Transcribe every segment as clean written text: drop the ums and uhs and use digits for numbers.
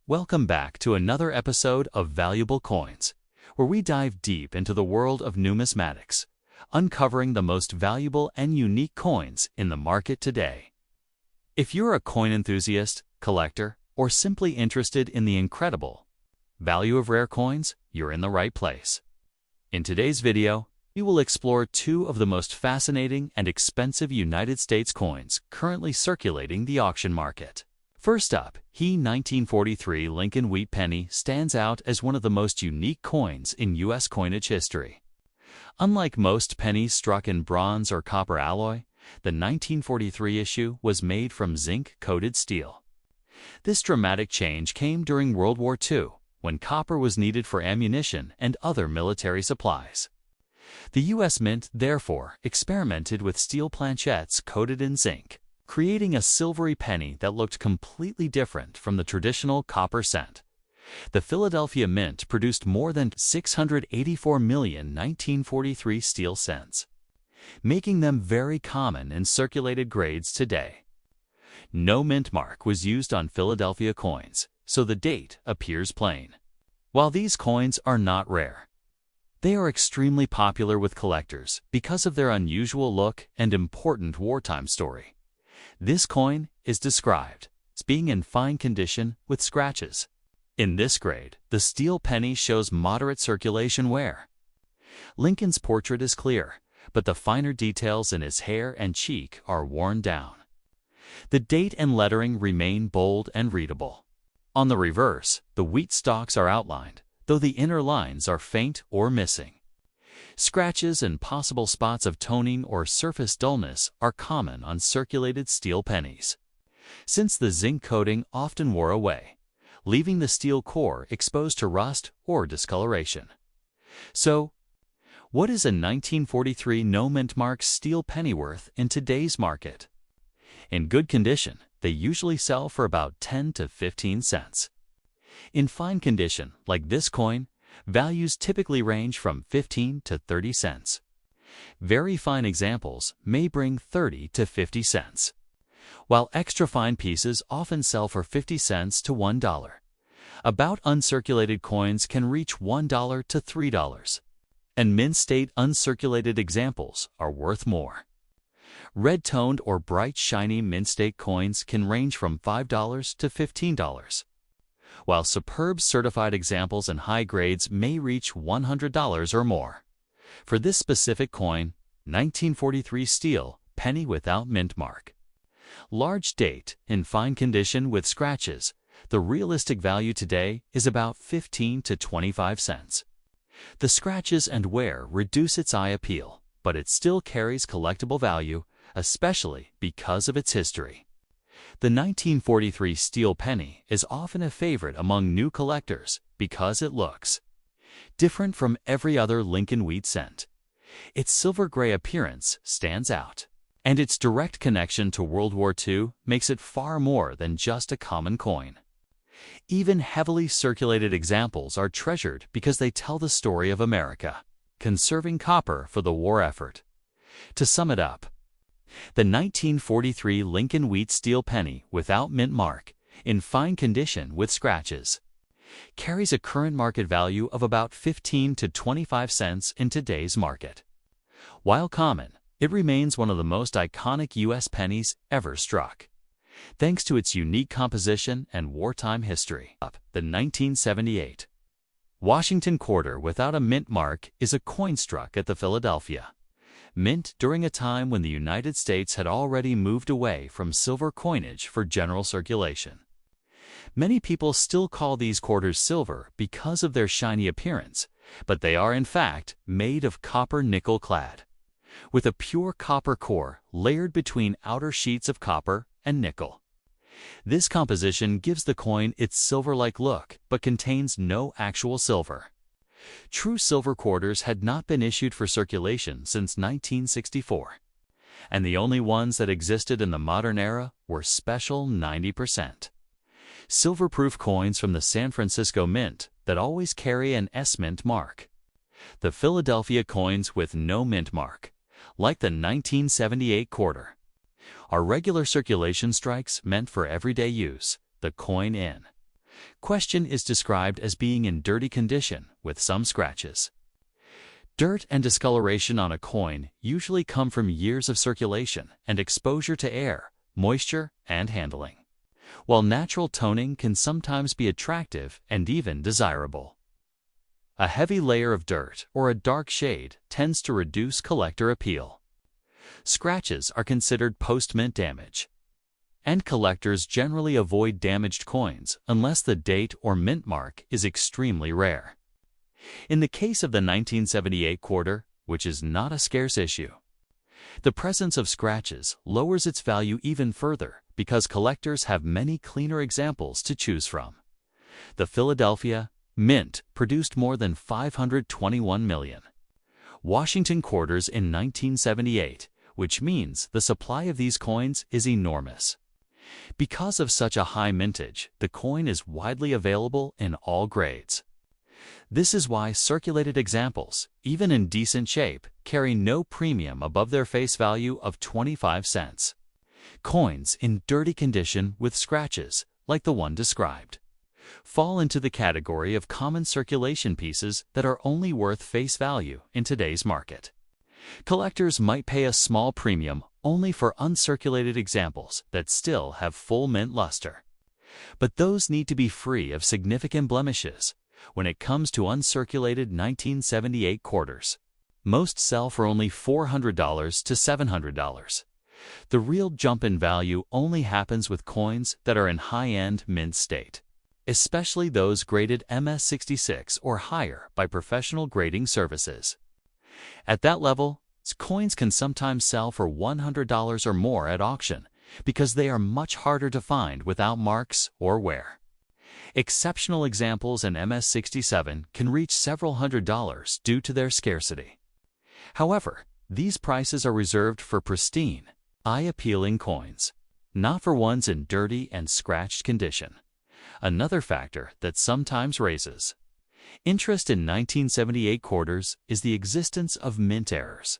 Welcome back to another episode of Valuable Coins, where we dive deep into the world of numismatics, uncovering the most valuable and unique coins in the market today. If you're a coin enthusiast, collector, or simply interested in the incredible value of rare coins, you're in the right place. In today's video, we will explore two of the most fascinating and expensive United States coins currently circulating the auction market. First up, the 1943 Lincoln Wheat penny stands out as one of the most unique coins in U.S. coinage history. Unlike most pennies struck in bronze or copper alloy, the 1943 issue was made from zinc-coated steel. This dramatic change came during World War II, when copper was needed for ammunition and other military supplies. The U.S. Mint, therefore, experimented with steel planchettes coated in zinc, creating a silvery penny that looked completely different from the traditional copper cent. The Philadelphia Mint produced more than 684 million 1943 steel cents, making them very common in circulated grades today. No mint mark was used on Philadelphia coins, so the date appears plain. While these coins are not rare, they are extremely popular with collectors because of their unusual look and important wartime story. This coin is described as being in fine condition with scratches. In this grade, the steel penny shows moderate circulation wear. Lincoln's portrait is clear, but the finer details in his hair and cheek are worn down. The date and lettering remain bold and readable. On the reverse, the wheat stalks are outlined, though the inner lines are faint or missing. Scratches and possible spots of toning or surface dullness are common on circulated steel pennies, since the zinc coating often wore away, leaving the steel core exposed to rust or discoloration. So, what is a 1943 no mint mark steel penny worth in today's market? In good condition, they usually sell for about 10 to 15 cents. In fine condition, like this coin, values typically range from 15 to 30 cents. Very fine examples may bring 30 to 50 cents, while extra fine pieces often sell for 50 cents to $1. About uncirculated coins can reach $1 to $3, and mint-state uncirculated examples are worth more. Red-toned or bright shiny mint-state coins can range from $5 to $15, while superb certified examples and high grades may reach $100 or more. For this specific coin, 1943 steel penny without mint mark. Large date, in fine condition with scratches, the realistic value today is about 15 to 25 cents. The scratches and wear reduce its eye appeal, but it still carries collectible value, especially because of its history. The 1943 steel penny is often a favorite among new collectors because it looks different from every other Lincoln Wheat cent. Its silver-gray appearance stands out, and its direct connection to World War II makes it far more than just a common coin. Even heavily circulated examples are treasured because they tell the story of America, conserving copper for the war effort. To sum it up, the 1943 Lincoln Wheat steel penny without mint mark, in fine condition with scratches, carries a current market value of about 15 to 25 cents in today's market. While common, it remains one of the most iconic U.S. pennies ever struck, thanks to its unique composition and wartime history. The 1978 Washington quarter without a mint mark is a coin struck at the Philadelphia Mint during a time when the United States had already moved away from silver coinage for general circulation. Many people still call these quarters silver because of their shiny appearance, but they are in fact made of copper nickel clad, with a pure copper core layered between outer sheets of copper and nickel. This composition gives the coin its silver-like look but contains no actual silver. True silver quarters had not been issued for circulation since 1964, and the only ones that existed in the modern era were special 90% silver-proof coins from the San Francisco Mint that always carry an S-Mint mark. The Philadelphia coins with no mint mark, like the 1978 quarter, are regular circulation strikes meant for everyday use, the coin in Question is described as being in dirty condition with some scratches. Dirt and discoloration on a coin usually come from years of circulation and exposure to air, moisture, and handling, while natural toning can sometimes be attractive and even desirable. A heavy layer of dirt or a dark shade tends to reduce collector appeal. Scratches are considered post-mint damage, and collectors generally avoid damaged coins unless the date or mint mark is extremely rare. In the case of the 1978 quarter, which is not a scarce issue, the presence of scratches lowers its value even further because collectors have many cleaner examples to choose from. The Philadelphia Mint produced more than 521 million Washington quarters in 1978, which means the supply of these coins is enormous. Because of such a high mintage, the coin is widely available in all grades. This is why circulated examples, even in decent shape, carry no premium above their face value of 25 cents. Coins in dirty condition with scratches, like the one described, fall into the category of common circulation pieces that are only worth face value in today's market. Collectors might pay a small premium only for uncirculated examples that still have full mint luster. But those need to be free of significant blemishes. When it comes to uncirculated 1978 quarters, most sell for only $400 to $700. The real jump in value only happens with coins that are in high-end mint state, especially those graded MS66 or higher by professional grading services. At that level, coins can sometimes sell for $100 or more at auction because they are much harder to find without marks or wear. Exceptional examples in MS67 can reach several $100s due to their scarcity. However, these prices are reserved for pristine, eye-appealing coins, not for ones in dirty and scratched condition. Another factor that sometimes raises interest in 1978 quarters is the existence of mint errors.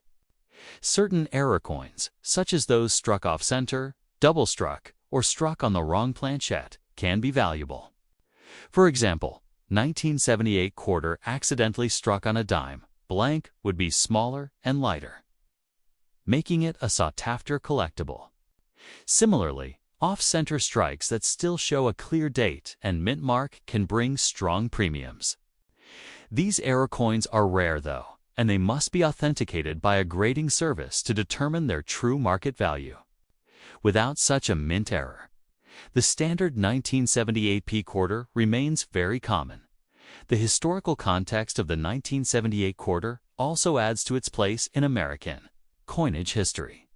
Certain error coins, such as those struck off-center, double-struck, or struck on the wrong planchette, can be valuable. For example, 1978 quarter accidentally struck on a dime, blank would be smaller and lighter, making it a sought-after collectible. Similarly, off-center strikes that still show a clear date and mint mark can bring strong premiums. These error coins are rare though, and they must be authenticated by a grading service to determine their true market value. Without such a mint error, the standard 1978 P quarter remains very common. The historical context of the 1978 quarter also adds to its place in American coinage history.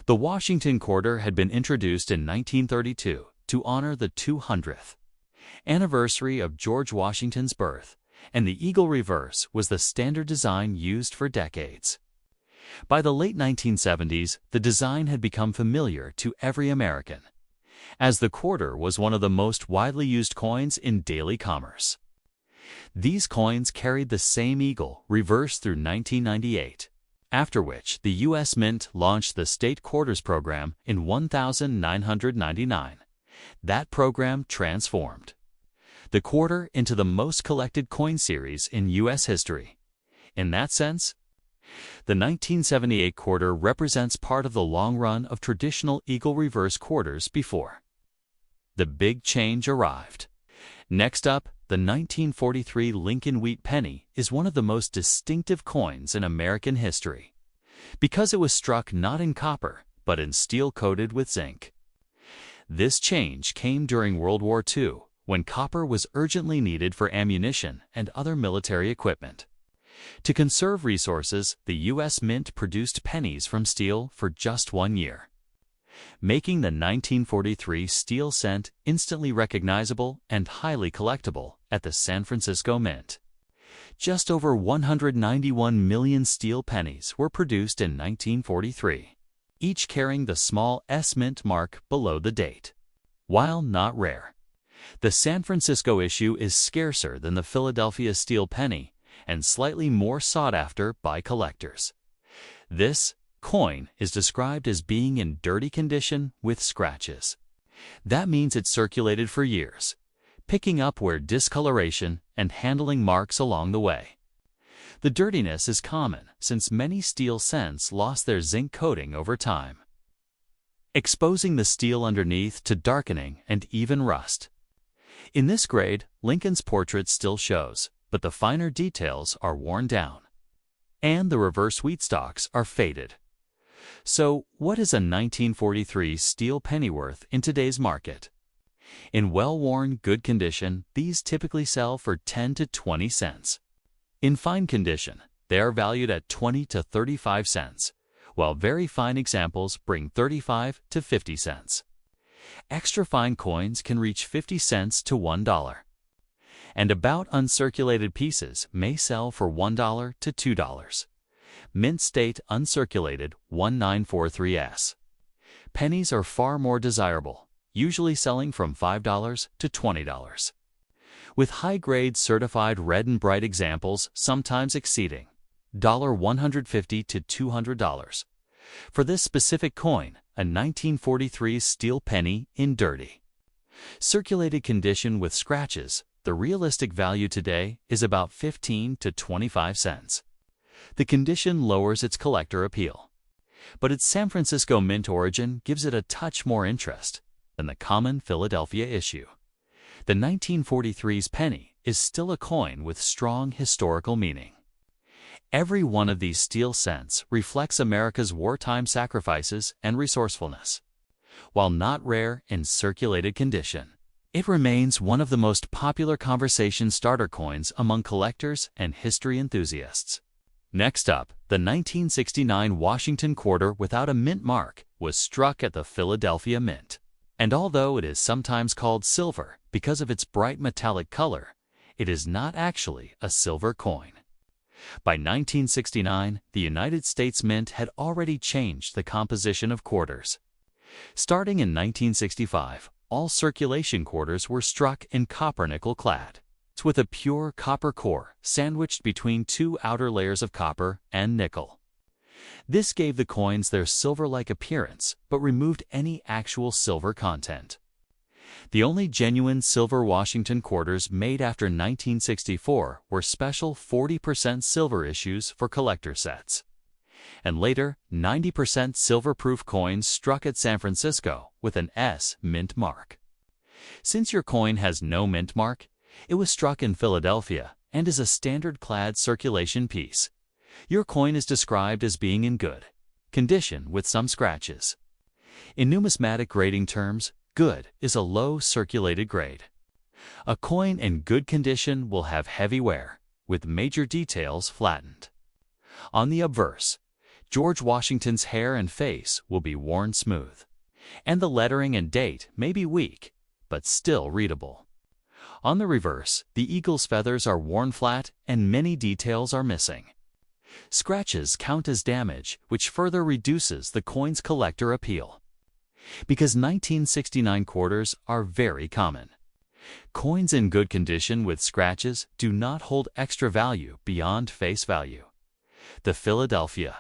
The Washington quarter had been introduced in 1932 to honor the 200th anniversary of George Washington's birth, and the eagle reverse was the standard design used for decades. By the late 1970s, the design had become familiar to every American, as the quarter was one of the most widely used coins in daily commerce. These coins carried the same eagle reverse through 1998, after which the U.S. Mint launched the State Quarters program in 1999. That program transformed the quarter into the most collected coin series in U.S. history. In that sense, the 1978 quarter represents part of the long run of traditional eagle reverse quarters before the big change arrived. Next up, the 1943 Lincoln Wheat penny is one of the most distinctive coins in American history, because it was struck not in copper, but in steel coated with zinc. This change came during World War II, when copper was urgently needed for ammunition and other military equipment. To conserve resources, the U.S. Mint produced pennies from steel for just 1 year, making the 1943 steel cent instantly recognizable and highly collectible at the San Francisco Mint. Just over 191 million steel pennies were produced in 1943, each carrying the small S Mint mark below the date. While not rare, the San Francisco issue is scarcer than the Philadelphia steel penny and slightly more sought after by collectors. This coin is described as being in dirty condition with scratches. That means it circulated for years. picking up where discoloration and handling marks along the way. The dirtiness is common since many steel cents lost their zinc coating over time, exposing the steel underneath to darkening and even rust. In this grade, Lincoln's portrait still shows, but the finer details are worn down, and the reverse wheat stalks are faded. So, what is a 1943 steel penny worth in today's market? In well-worn, good condition, these typically sell for 10 to 20 cents. In fine condition, they are valued at 20 to 35 cents, while very fine examples bring 35 to 50 cents. Extra fine coins can reach 50 cents to $1. And about uncirculated pieces may sell for $1 to $2. Mint State Uncirculated 1943s. Pennies are far more desirable, usually selling from $5 to $20, with high-grade certified red and bright examples sometimes exceeding $150 to $200. For this specific coin, a 1943 steel penny in dirty, circulated condition with scratches, the realistic value today is about 15 to 25 cents. The condition lowers its collector appeal, but its San Francisco mint origin gives it a touch more interest than the common Philadelphia issue. The 1943's penny is still a coin with strong historical meaning. Every one of these steel cents reflects America's wartime sacrifices and resourcefulness. While not rare in circulated condition, it remains one of the most popular conversation starter coins among collectors and history enthusiasts. Next up, the 1969 Washington quarter without a mint mark was struck at the Philadelphia Mint. And although it is sometimes called silver because of its bright metallic color, it is not actually a silver coin. By 1969, the United States Mint had already changed the composition of quarters. Starting in 1965, all circulation quarters were struck in copper-nickel clad, with a pure copper core sandwiched between two outer layers of copper and nickel. This gave the coins their silver-like appearance, but removed any actual silver content. The only genuine silver Washington quarters made after 1964 were special 40% silver issues for collector sets. And later, 90% silver-proof coins struck at San Francisco with an S mint mark. Since your coin has no mint mark, it was struck in Philadelphia and is a standard-clad circulation piece. Your coin is described as being in good condition with some scratches. In numismatic grading terms, good is a low circulated grade. A coin in good condition will have heavy wear, with major details flattened. On the obverse, George Washington's hair and face will be worn smooth, and the lettering and date may be weak, but still readable. On the reverse, the eagle's feathers are worn flat and many details are missing. Scratches count as damage, which further reduces the coin's collector appeal. Because 1969 quarters are very common, coins in good condition with scratches do not hold extra value beyond face value. The Philadelphia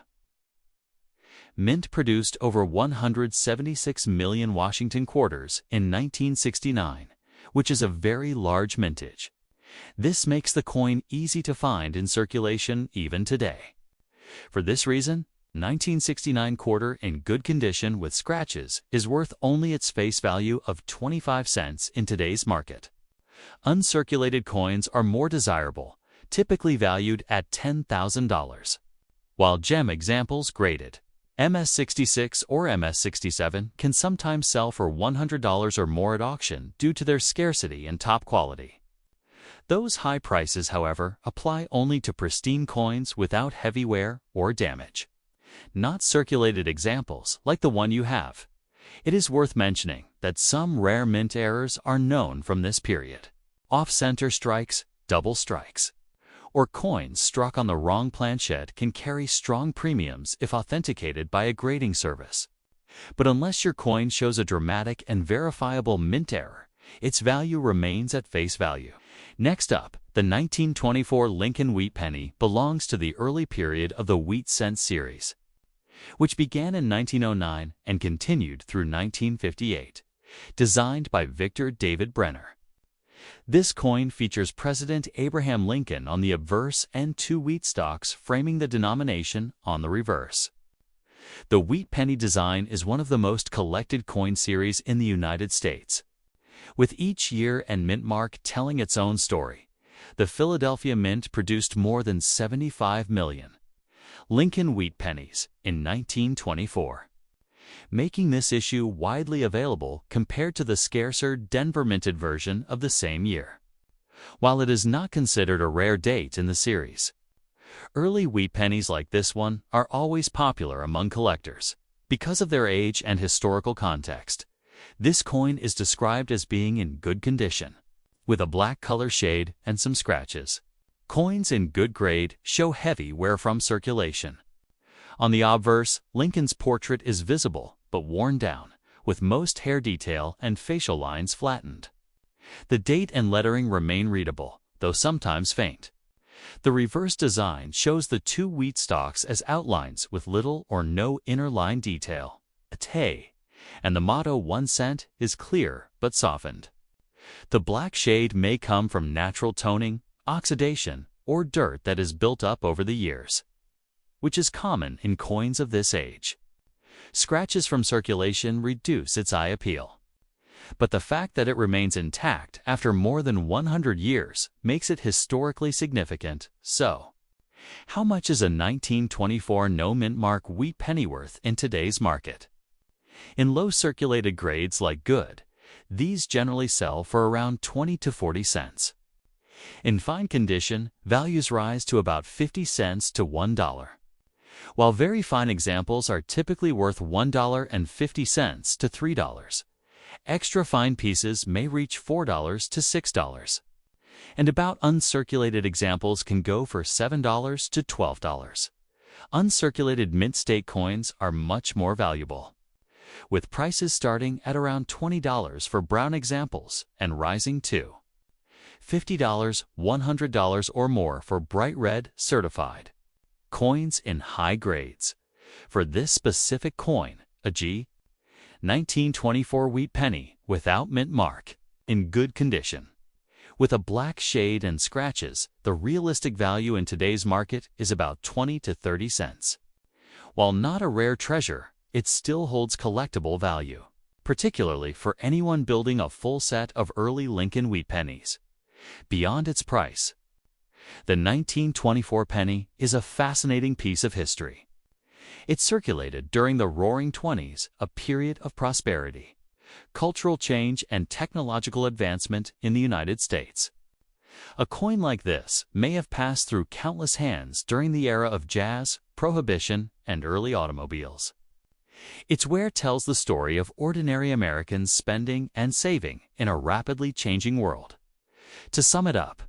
Mint produced over 176 million Washington quarters in 1969, which is a very large mintage. This makes the coin easy to find in circulation even today. For this reason, 1969 quarter in good condition with scratches is worth only its face value of 25 cents in today's market. Uncirculated coins are more desirable, typically valued at $10,000, while gem examples graded MS66 or MS67 can sometimes sell for $100 or more at auction due to their scarcity and top quality. Those high prices, however, apply only to pristine coins without heavy wear or damage, not circulated examples like the one you have. It is worth mentioning that some rare mint errors are known from this period. Off-center strikes, double strikes, or coins struck on the wrong planchette can carry strong premiums if authenticated by a grading service. But unless your coin shows a dramatic and verifiable mint error, its value remains at face value. Next up, the 1924 Lincoln Wheat Penny belongs to the early period of the Wheat Cent series, which began in 1909 and continued through 1958, designed by Victor David Brenner. This coin features President Abraham Lincoln on the obverse and two wheat stalks framing the denomination on the reverse. The wheat penny design is one of the most collected coin series in the United States. With each year and mint mark telling its own story, the Philadelphia Mint produced more than 75 million Lincoln wheat pennies in 1924, making this issue widely available compared to the scarcer Denver minted version of the same year. While it is not considered a rare date in the series, early wheat pennies like this one are always popular among collectors. Because of their age and historical context, this coin is described as being in good condition, with a black color shade and some scratches. Coins in good grade show heavy wear from circulation. On the obverse, Lincoln's portrait is visible but worn down, with most hair detail and facial lines flattened. The date and lettering remain readable, though sometimes faint. The reverse design shows the two wheat stalks as outlines with little or no inner line detail, a T, and the motto 1 cent is clear but softened. The black shade may come from natural toning, oxidation, or dirt that is built up over the years, which is common in coins of this age. Scratches from circulation reduce its eye appeal, but the fact that it remains intact after more than 100 years makes it historically significant. So, how much is a 1924 no mint mark wheat penny worth in today's market? In low circulated grades like good, these generally sell for around 20 to 40 cents. In fine condition, values rise to about 50 cents to $1. While very fine examples are typically worth $1.50 to $3, extra fine pieces may reach $4 to $6. And about uncirculated examples can go for $7 to $12. Uncirculated mint state coins are much more valuable, with prices starting at around $20 for brown examples and rising to $50, $100 or more for bright red certified coins in high grades. For this specific coin, a G. 1924 wheat penny without mint mark, in good condition, with a black shade and scratches, the realistic value in today's market is about 20 to 30 cents. While not a rare treasure, it still holds collectible value, particularly for anyone building a full set of early Lincoln wheat pennies. Beyond its price, the 1924 penny is a fascinating piece of history. It circulated during the Roaring '20s, a period of prosperity, cultural change, and technological advancement in the United States. A coin like this may have passed through countless hands during the era of jazz, prohibition, and early automobiles. Its wear tells the story of ordinary Americans spending and saving in a rapidly changing world. To sum it up,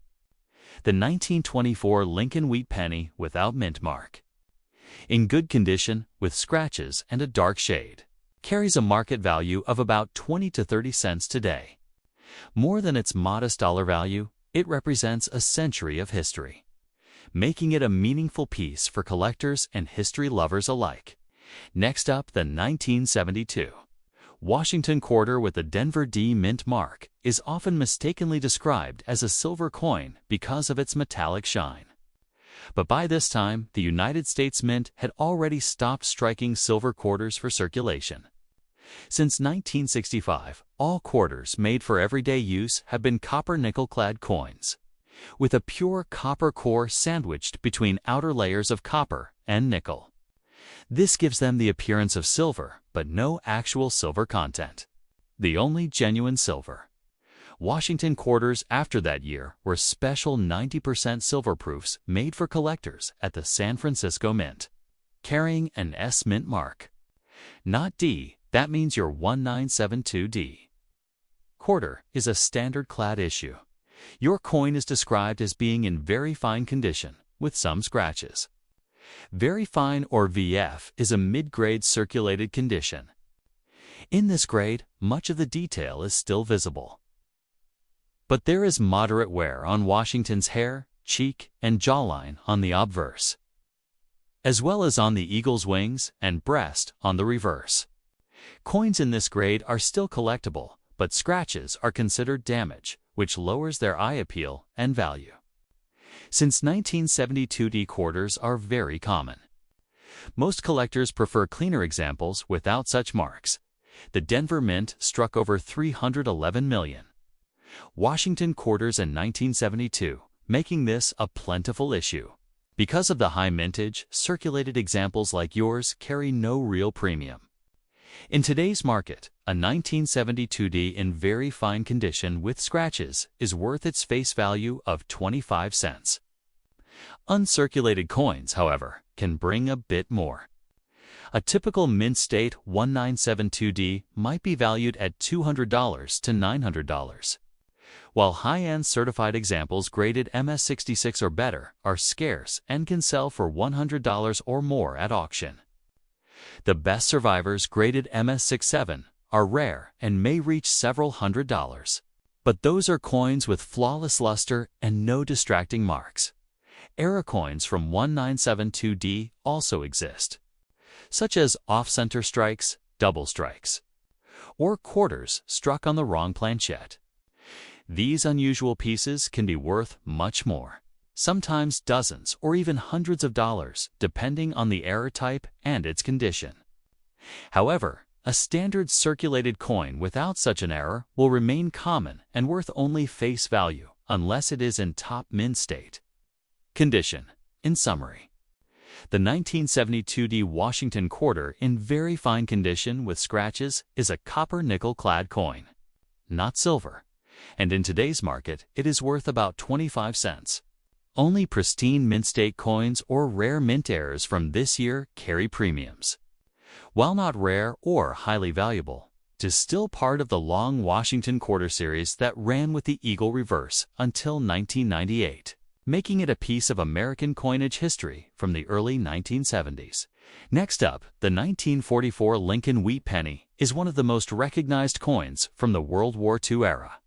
the 1924 Lincoln wheat penny without mint mark, in good condition with scratches and a dark shade, carries a market value of about 20 to 30 cents today. More than its modest dollar value, it represents a century of history, making it a meaningful piece for collectors and history lovers alike. Next up, the 1972 Washington quarter with the Denver D mint mark is often mistakenly described as a silver coin because of its metallic shine. But by this time, the United States Mint had already stopped striking silver quarters for circulation. Since 1965, all quarters made for everyday use have been copper nickel-clad coins, with a pure copper core sandwiched between outer layers of copper and nickel. This gives them the appearance of silver, but no actual silver content. The only genuine silver Washington quarters after that year were special 90% silver proofs made for collectors at the San Francisco Mint, carrying an S mint mark. Not D, that means your 1972D. Quarter is a standard clad issue. Your coin is described as being in very fine condition, with some scratches. Very fine, or VF, is a mid-grade circulated condition. In this grade, much of the detail is still visible, but there is moderate wear on Washington's hair, cheek, and jawline on the obverse, as well as on the eagle's wings and breast on the reverse. Coins in this grade are still collectible, but scratches are considered damage, which lowers their eye appeal and value. Since 1972D quarters are very common, most collectors prefer cleaner examples without such marks. The Denver Mint struck over 311 million Washington quarters in 1972, making this a plentiful issue. Because of the high mintage, circulated examples like yours carry no real premium. In today's market, a 1972D in very fine condition with scratches is worth its face value of 25 cents. Uncirculated coins, however, can bring a bit more. A typical mint state 1972D might be valued at $200 to $900, while high-end certified examples graded MS66 or better are scarce and can sell for $100 or more at auction. The best survivors graded MS67 are rare and may reach several $100s. But those are coins with flawless luster and no distracting marks. Era coins from 1972D also exist, such as off-center strikes, double strikes, or quarters struck on the wrong planchette. These unusual pieces can be worth much more, sometimes dozens or even hundreds of dollars, depending on the error type and its condition. However, a standard circulated coin without such an error will remain common and worth only face value unless it is in top mint state. Condition. In summary, the 1972D Washington quarter in very fine condition with scratches is a copper nickel-clad coin, not silver, and in today's market it is worth about 25 cents. Only pristine mint state coins or rare mint errors from this year carry premiums. While not rare or highly valuable, it is still part of the long Washington quarter series that ran with the eagle reverse until 1998, making it a piece of American coinage history from the early 1970s. Next up, the 1944 Lincoln wheat penny is one of the most recognized coins from the World War II era.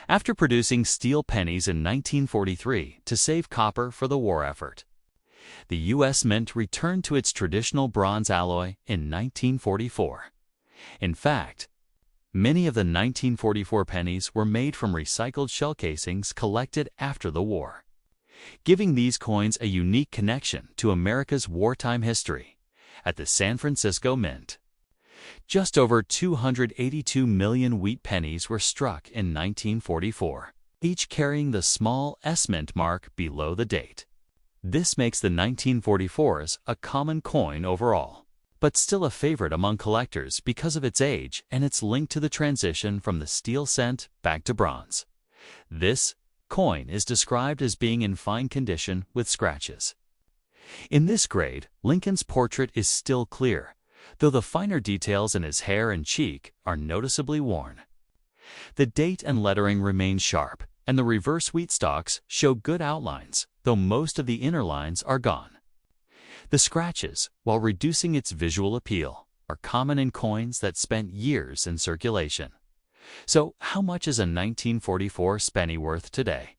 After producing steel pennies in 1943 to save copper for the war effort, the U.S. Mint returned to its traditional bronze alloy in 1944. In fact, many of the 1944 pennies were made from recycled shell casings collected after the war, giving these coins a unique connection to America's wartime history. At the San Francisco Mint, just over 282 million wheat pennies were struck in 1944, each carrying the small S Mint mark below the date. This makes the 1944s a common coin overall, but still a favorite among collectors because of its age and its link to the transition from the steel cent back to bronze. This coin is described as being in fine condition with scratches. In this grade, Lincoln's portrait is still clear, though the finer details in his hair and cheek are noticeably worn. The date and lettering remain sharp, and the reverse wheat stalks show good outlines, though most of the inner lines are gone. The scratches, while reducing its visual appeal, are common in coins that spent years in circulation. So, how much is a 1944 penny worth today?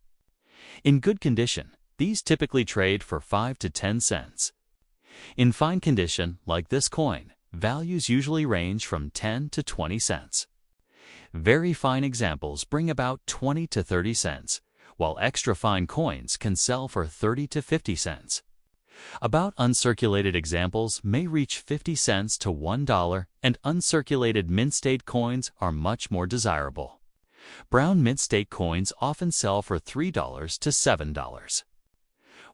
In good condition, these typically trade for 5 to 10 cents. In fine condition, like this coin, values usually range from 10 to 20 cents. Very fine examples bring about 20 to 30 cents, while extra fine coins can sell for 30 to 50 cents. About uncirculated examples may reach 50 cents to $1, and uncirculated mint state coins are much more desirable. Brown mint state coins often sell for $3 to $7.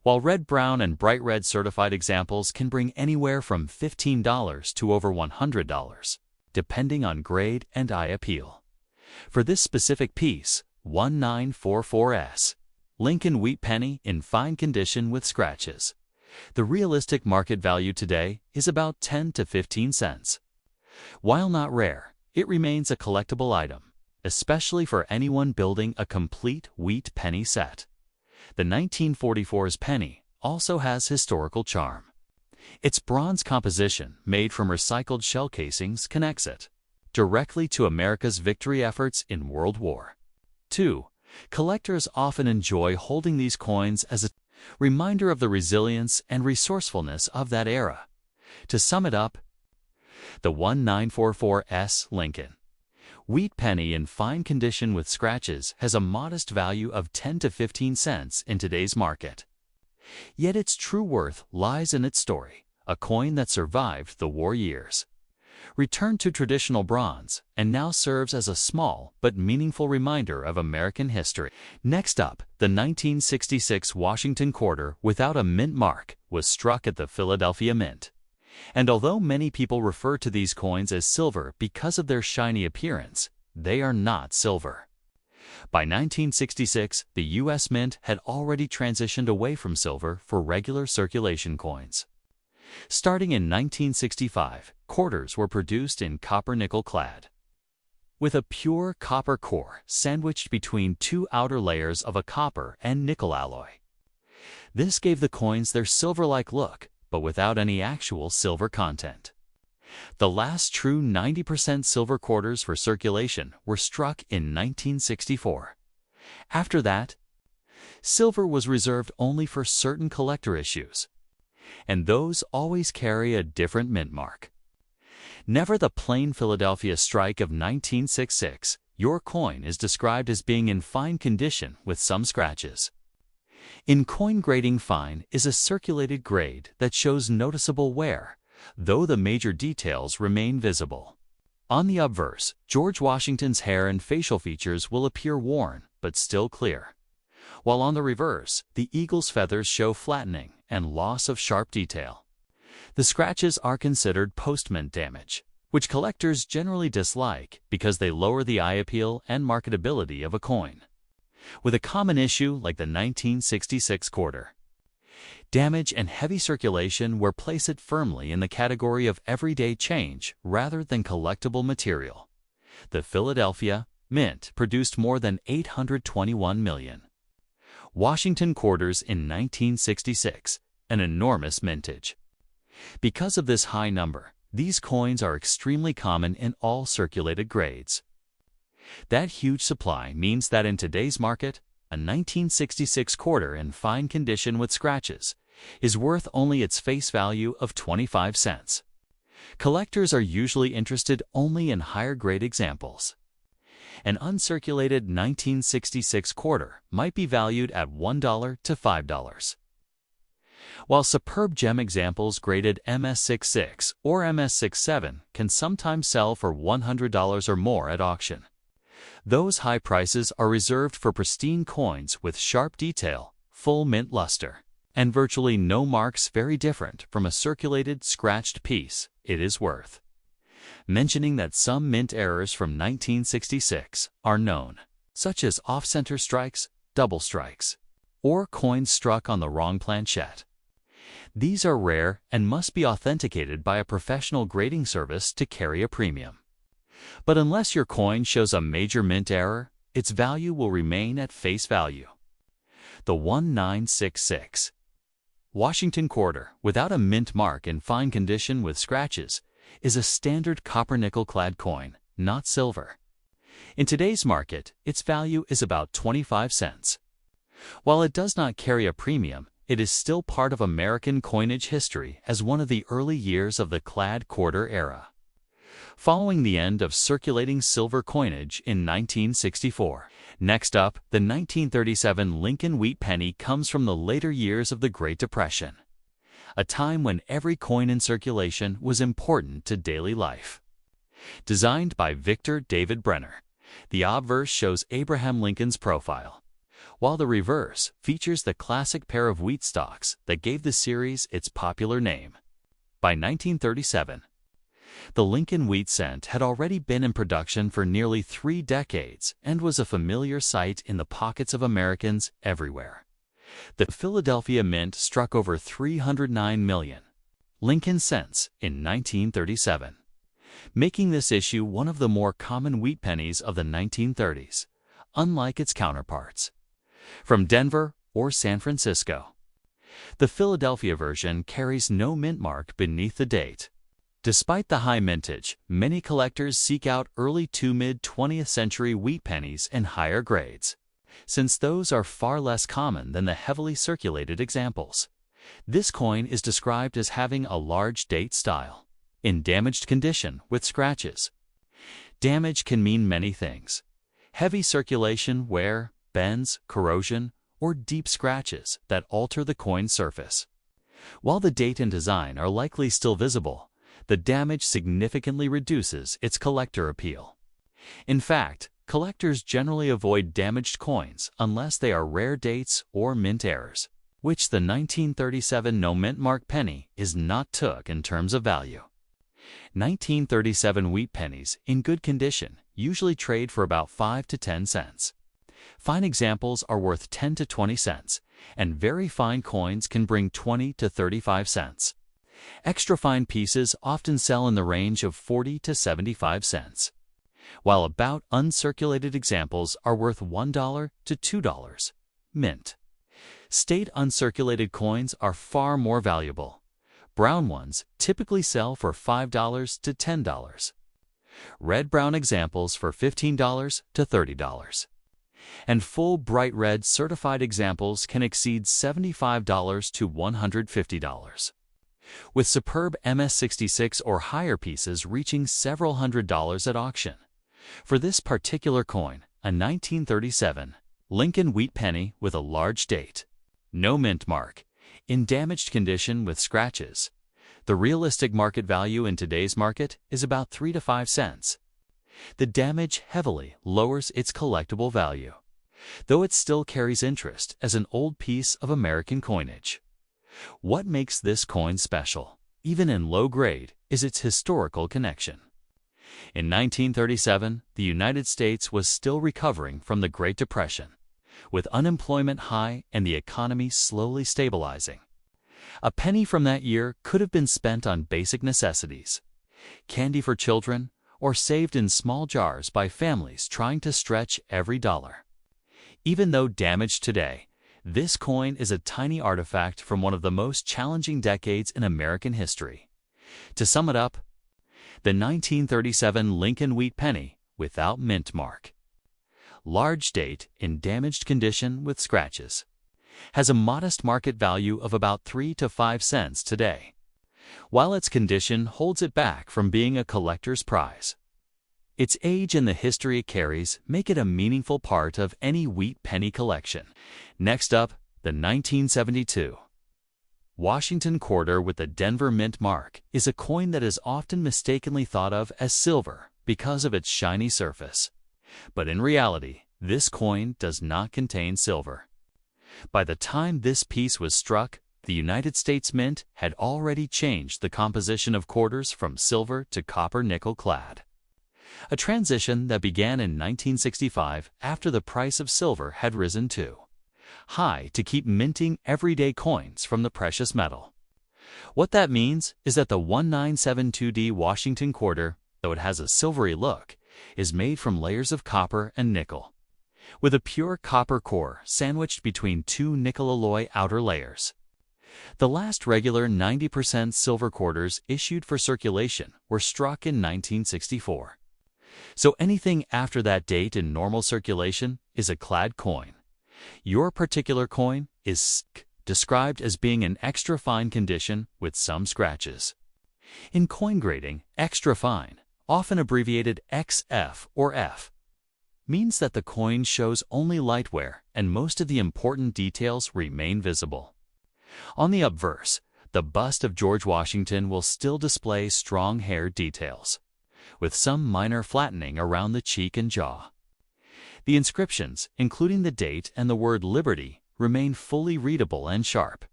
While red, brown, and bright red certified examples can bring anywhere from $15 to over $100, depending on grade and eye appeal. For this specific piece, 1944S, Lincoln wheat penny in fine condition with scratches, the realistic market value today is about 10 to 15 cents. While not rare, it remains a collectible item, especially for anyone building a complete wheat penny set. The 1944's penny also has historical charm. Its bronze composition, made from recycled shell casings, connects it directly to America's victory efforts in World War II. Collectors often enjoy holding these coins as a reminder of the resilience and resourcefulness of that era. To sum it up, the 1944S Lincoln Wheat penny in fine condition with scratches has a modest value of 10 to 15 cents in today's market. Yet its true worth lies in its story, a coin that survived the war years, returned to traditional bronze, and now serves as a small but meaningful reminder of American history. Next up, the 1966 Washington quarter without a mint mark was struck at the Philadelphia Mint. And although many people refer to these coins as silver because of their shiny appearance, they are not silver. By 1966, the U.S. Mint had already transitioned away from silver for regular circulation coins. Starting in 1965, quarters were produced in copper-nickel clad, with a pure copper core sandwiched between two outer layers of a copper and nickel alloy. This gave the coins their silver-like look, but without any actual silver content. The last true 90% silver quarters for circulation were struck in 1964. After that, silver was reserved only for certain collector issues, and those always carry a different mint mark. Never the plain Philadelphia strike of 1966, your coin is described as being in fine condition with some scratches. In coin grading, fine is a circulated grade that shows noticeable wear, though the major details remain visible. On the obverse, George Washington's hair and facial features will appear worn but still clear, while on the reverse, the eagle's feathers show flattening and loss of sharp detail. The scratches are considered post-mint damage, which collectors generally dislike because they lower the eye appeal and marketability of a coin. With a common issue like the 1966 quarter, damage and heavy circulation will place it firmly in the category of everyday change rather than collectible material. The Philadelphia Mint produced more than 821 million Washington quarters in 1966, an enormous mintage. Because of this high number, these coins are extremely common in all circulated grades. That huge supply means that in today's market, a 1966 quarter in fine condition with scratches is worth only its face value of 25 cents. Collectors are usually interested only in higher grade examples. An uncirculated 1966 quarter might be valued at $1 to $5. While superb gem examples graded MS66 or MS67 can sometimes sell for $100 or more at auction, those high prices are reserved for pristine coins with sharp detail, full mint luster, and virtually no marks very different from a circulated scratched piece. It is worth mentioning that some mint errors from 1966 are known, such as off-center strikes, double strikes, or coins struck on the wrong planchette. These are rare and must be authenticated by a professional grading service to carry a premium. But unless your coin shows a major mint error, its value will remain at face value. The 1966 Washington quarter, without a mint mark in fine condition with scratches, is a standard copper-nickel clad coin, not silver. In today's market, its value is about 25 cents. While it does not carry a premium, it is still part of American coinage history as one of the early years of the clad quarter era. Following the end of circulating silver coinage in 1964. Next up, the 1937 Lincoln wheat penny comes from the later years of the Great Depression, a time when every coin in circulation was important to daily life. Designed by Victor David Brenner, the obverse shows Abraham Lincoln's profile, while the reverse features the classic pair of wheat stalks that gave the series its popular name. By 1937, the Lincoln wheat cent had already been in production for nearly 3 decades and was a familiar sight in the pockets of Americans everywhere. The Philadelphia Mint struck over 309 million Lincoln cents in 1937, making this issue one of the more common wheat pennies of the 1930s, unlike its counterparts from Denver or San Francisco. The Philadelphia version carries no mint mark beneath the date. Despite the high mintage, many collectors seek out early to mid-20th century wheat pennies in higher grades, since those are far less common than the heavily circulated examples. This coin is described as having a large date style, in damaged condition with scratches. Damage can mean many things: heavy circulation, wear, bends, corrosion, or deep scratches that alter the coin's surface. While the date and design are likely still visible, the damage significantly reduces its collector appeal. In fact, collectors generally avoid damaged coins unless they are rare dates or mint errors, which the 1937 no-mint mark penny is not took in terms of value. 1937 wheat pennies in good condition usually trade for about 5 to 10 cents. Fine examples are worth 10 to 20 cents, and very fine coins can bring 20 to 35 cents. Extra fine pieces often sell in the range of 40 to 75 cents, while about uncirculated examples are worth $1 to $2. Mint. State uncirculated coins are far more valuable. Brown ones typically sell for $5 to $10. Red-brown examples for $15 to $30. And full bright red certified examples can exceed $75 to $150. With superb MS66 or higher pieces reaching several $100s at auction. For this particular coin, a 1937 Lincoln wheat penny with a large date, no mint mark, in damaged condition with scratches, the realistic market value in today's market is about 3 to 5 cents. The damage heavily lowers its collectible value, though it still carries interest as an old piece of American coinage. What makes this coin special, even in low grade, is its historical connection. In 1937, the United States was still recovering from the Great Depression, with unemployment high and the economy slowly stabilizing. A penny from that year could have been spent on basic necessities, candy for children, or saved in small jars by families trying to stretch every dollar. Even though damaged today, this coin is a tiny artifact from one of the most challenging decades in American history. To sum it up, the 1937 Lincoln wheat penny without mint mark, large date in damaged condition with scratches, has a modest market value of about 3 to 5 cents today, while its condition holds it back from being a collector's prize. Its age and the history it carries make it a meaningful part of any wheat penny collection. Next up, the 1972 Washington quarter with the Denver Mint mark is a coin that is often mistakenly thought of as silver because of its shiny surface. But in reality, this coin does not contain silver. By the time this piece was struck, the United States Mint had already changed the composition of quarters from silver to copper-nickel clad. A transition that began in 1965 after the price of silver had risen too high to keep minting everyday coins from the precious metal. What that means is that the 1972D Washington quarter, though it has a silvery look, is made from layers of copper and nickel, with a pure copper core sandwiched between two nickel alloy outer layers. The last regular 90% silver quarters issued for circulation were struck in 1964. So anything after that date in normal circulation is a clad coin. Your particular coin is described as being in extra fine condition with some scratches. In coin grading, extra fine, often abbreviated XF or F, means that the coin shows only light wear and most of the important details remain visible. On the obverse, the bust of George Washington will still display strong hair details, with some minor flattening around the cheek and jaw. The inscriptions, including the date and the word Liberty, remain fully readable and sharp.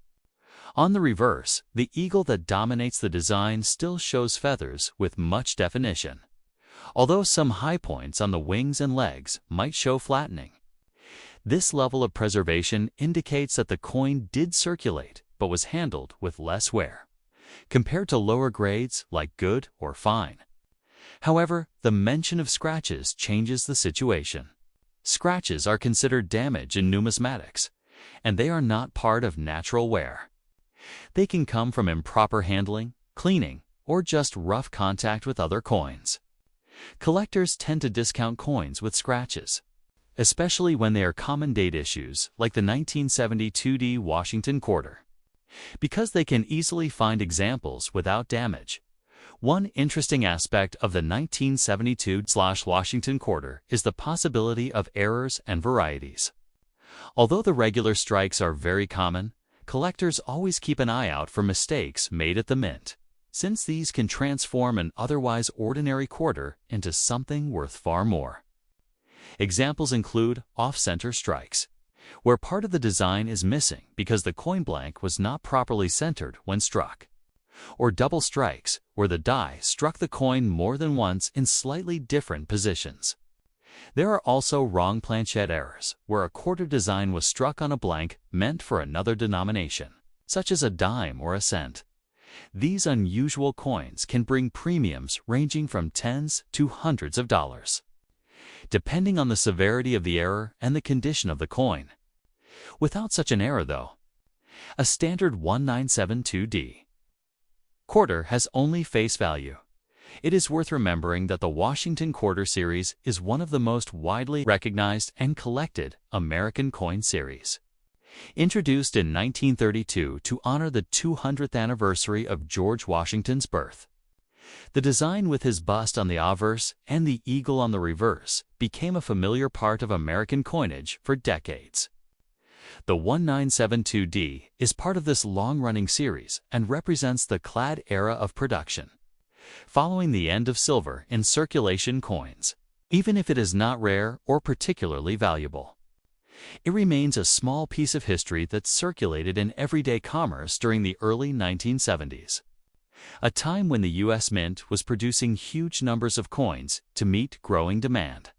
On the reverse, the eagle that dominates the design still shows feathers with much definition, although some high points on the wings and legs might show flattening. This level of preservation indicates that the coin did circulate but was handled with less wear, compared to lower grades like good or fine. However, the mention of scratches changes the situation. Scratches are considered damage in numismatics, and they are not part of natural wear. They can come from improper handling, cleaning, or just rough contact with other coins. Collectors tend to discount coins with scratches, especially when they are common date issues like the 1972D Washington quarter. Because they can easily find examples without damage, One interesting aspect of the 1972/Washington quarter is the possibility of errors and varieties. Although the regular strikes are very common, collectors always keep an eye out for mistakes made at the mint, since these can transform an otherwise ordinary quarter into something worth far more. Examples include off-center strikes, where part of the design is missing because the coin blank was not properly centered when struck, or double strikes, where the die struck the coin more than once in slightly different positions. There are also wrong planchette errors, where a quarter design was struck on a blank meant for another denomination, such as a dime or a cent. These unusual coins can bring premiums ranging from tens to hundreds of dollars, depending on the severity of the error and the condition of the coin. Without such an error, though, a standard 1972D quarter has only face value. It is worth remembering that the Washington Quarter Series is one of the most widely recognized and collected American coin series. Introduced in 1932 to honor the 200th anniversary of George Washington's birth, the design with his bust on the obverse and the eagle on the reverse became a familiar part of American coinage for decades. The 1972D is part of this long-running series and represents the clad era of production, following the end of silver in circulation coins. Even if it is not rare or particularly valuable, it remains a small piece of history that circulated in everyday commerce during the early 1970s, a time when the U.S. Mint was producing huge numbers of coins to meet growing demand.